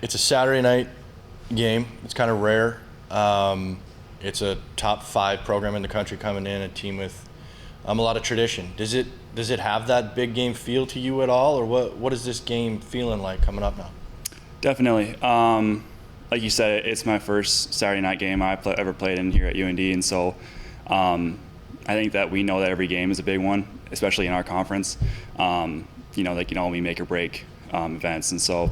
It's a Saturday night game. It's kind of rare. It's a top 5 program in the country coming in, a team with a lot of tradition. Does it have that big game feel to you at all, or what is this game feeling like coming up now? Definitely. Like you said, it's my first Saturday night game I ever played in here at UND, and so I think that we know that every game is a big one, especially in our conference. They can only make or break events, and so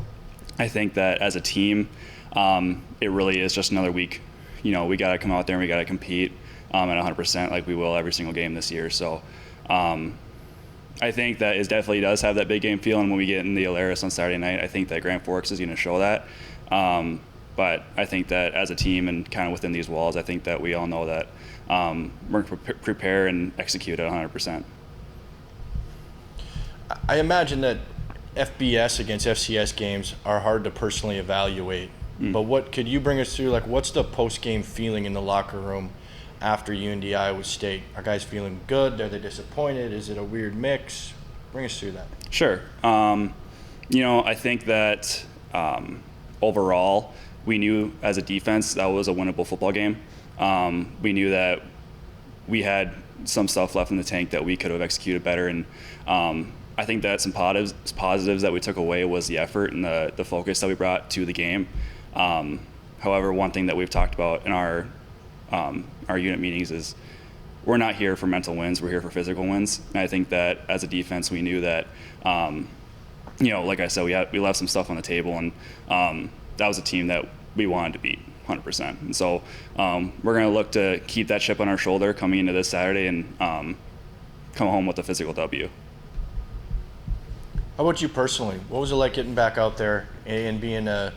I think that as a team, it really is just another week. We got to come out there and we got to compete at 100% like we will every single game this year. So I think that it definitely does have that big game feel, and when we get in the Alaris on Saturday night, I think that Grand Forks is going to show that. But I think that as a team and kind of within these walls, I think that we all know that we're going to prepare and execute at 100%. I imagine that FBS against FCS games are hard to personally evaluate. But what could you bring us through? Like, what's the post-game feeling in the locker room after UND Iowa State? Are guys feeling good? Are they disappointed? Is it a weird mix? Bring us through that. Sure. I think that overall, we knew as a defense that was a winnable football game. We knew that we had some stuff left in the tank that we could have executed better, and I think that some positives that we took away was the effort and the focus that we brought to the game. However, one thing that we've talked about in our unit meetings is we're not here for mental wins, we're here for physical wins. And I think that as a defense, we knew that, like I said, we left some stuff on the table, and that was a team that we wanted to beat 100%. And so we're going to look to keep that chip on our shoulder coming into this Saturday and come home with a physical W. How about you personally? What was it like getting back out there and being kind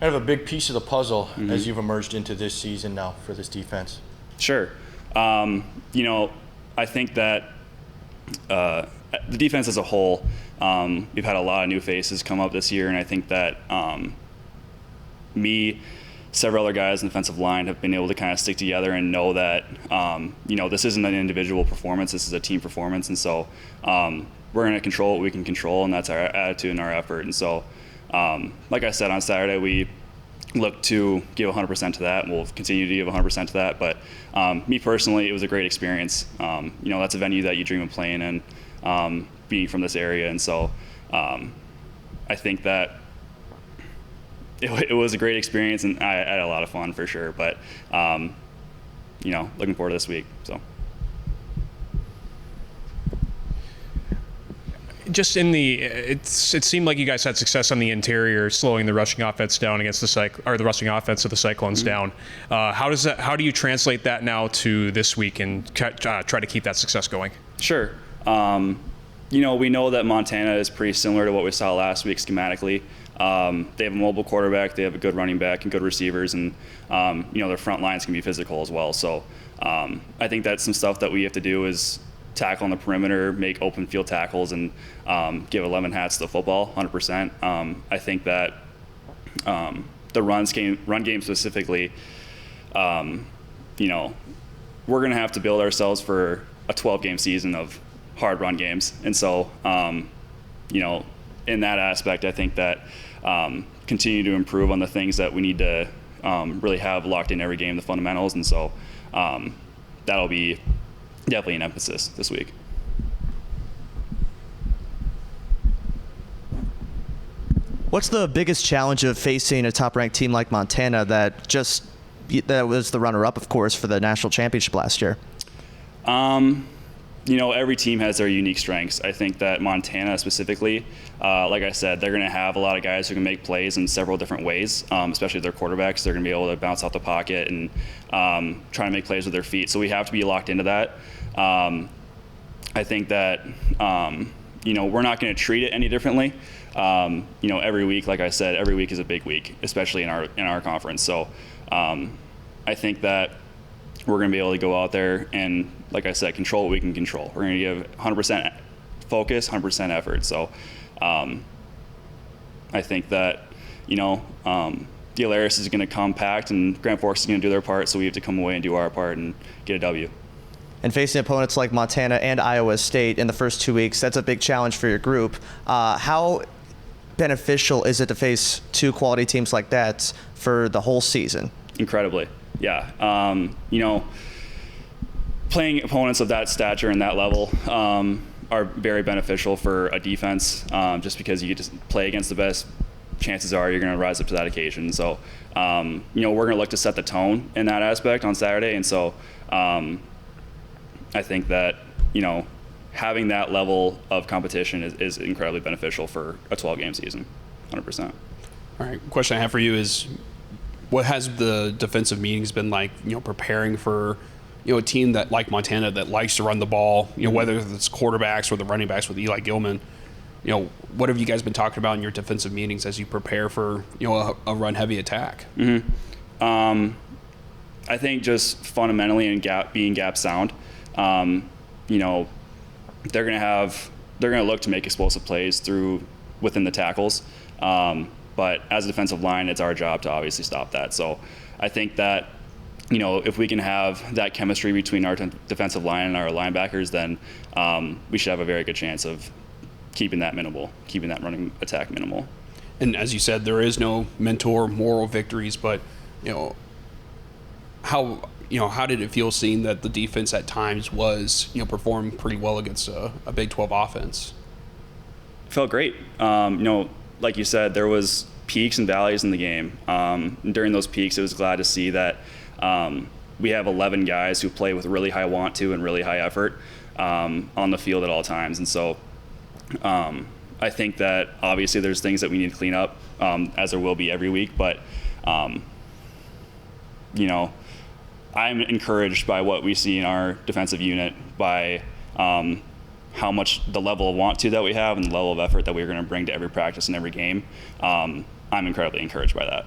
of a big piece of the puzzle as you've emerged into this season now for this defense? Sure. I think that the defense as a whole, we've had a lot of new faces come up this year, and I think that several other guys in the defensive line have been able to kind of stick together and know that, this isn't an individual performance, this is a team performance. And so we're going to control what we can control, and that's our attitude and our effort. And so, like I said, on Saturday, we look to give 100% to that, and we'll continue to give 100% to that. But me personally, it was a great experience. That's a venue that you dream of playing in, being from this area. And so I think that it was a great experience, and I had a lot of fun for sure. But, looking forward to this week. So. Just it seemed like you guys had success on the interior, slowing the rushing offense down against the rushing offense of the Cyclones down. How do you translate that now to this week and try to keep that success going? Sure. We know that Montana is pretty similar to what we saw last week schematically. They have a mobile quarterback, they have a good running back and good receivers, and their front lines can be physical as well. So I think that's some stuff that we have to do is tackle on the perimeter, make open field tackles, and give 11 hats to the football 100%. I think that the run game specifically, we're going to have to build ourselves for a 12-game season of hard run games. And so, in that aspect, I think that continue to improve on the things that we need to really have locked in every game, the fundamentals. And so that'll be definitely an emphasis this week. What's the biggest challenge of facing a top-ranked team like Montana that was the runner-up, of course, for the national championship last year? Every team has their unique strengths. I think that Montana specifically, like I said, they're going to have a lot of guys who can make plays in several different ways, especially their quarterbacks. They're going to be able to bounce out the pocket and try to make plays with their feet. So we have to be locked into that. I think that, we're not going to treat it any differently. Every week, like I said, every week is a big week, especially in our conference. So I think that we're going to be able to go out there and, like I said, control what we can control. We're going to give 100% focus, 100% effort. So I think that, the Alaris is going to come packed and Grand Forks is going to do their part, so we have to come away and do our part and get a W. And facing opponents like Montana and Iowa State in the first 2 weeks, that's a big challenge for your group. How beneficial is it to face two quality teams like that for the whole season? Incredibly, yeah. You know, playing opponents of that stature and that level are very beneficial for a defense, just because you get to play against the best. Chances are you're going to rise up to that occasion. So, you know, we're going to look to set the tone in that aspect on Saturday. And so I think that, you know, having that level of competition is incredibly beneficial for a 12-game season, 100%. All right, question I have for you is, what has the defensive meetings been like, you know, preparing for, you know, a team that like Montana that likes to run the ball, you know, whether it's quarterbacks or the running backs with Eli Gilman? You know, what have you guys been talking about in your defensive meetings as you prepare for, you know, a run-heavy attack? I think just fundamentally and being gap sound, you know, they're going to look to make explosive plays within the tackles. But as a defensive line, it's our job to obviously stop that. So I think that, you know, if we can have that chemistry between our defensive line and our linebackers, then we should have a very good chance of keeping that running attack minimal. And as you said, there is no mentor moral victories, but, you know, how did it feel seeing that the defense at times was, you know, performing pretty well against a Big 12 offense? It felt great. You know, like you said, there was peaks and valleys in the game. During those peaks, it was glad to see that we have 11 guys who play with really high want to and really high effort on the field at all times. And so I think that obviously there's things that we need to clean up, as there will be every week. But, you know, I'm encouraged by what we see in our defensive unit, by how much the level of want to that we have and the level of effort that we're going to bring to every practice and every game. I'm incredibly encouraged by that.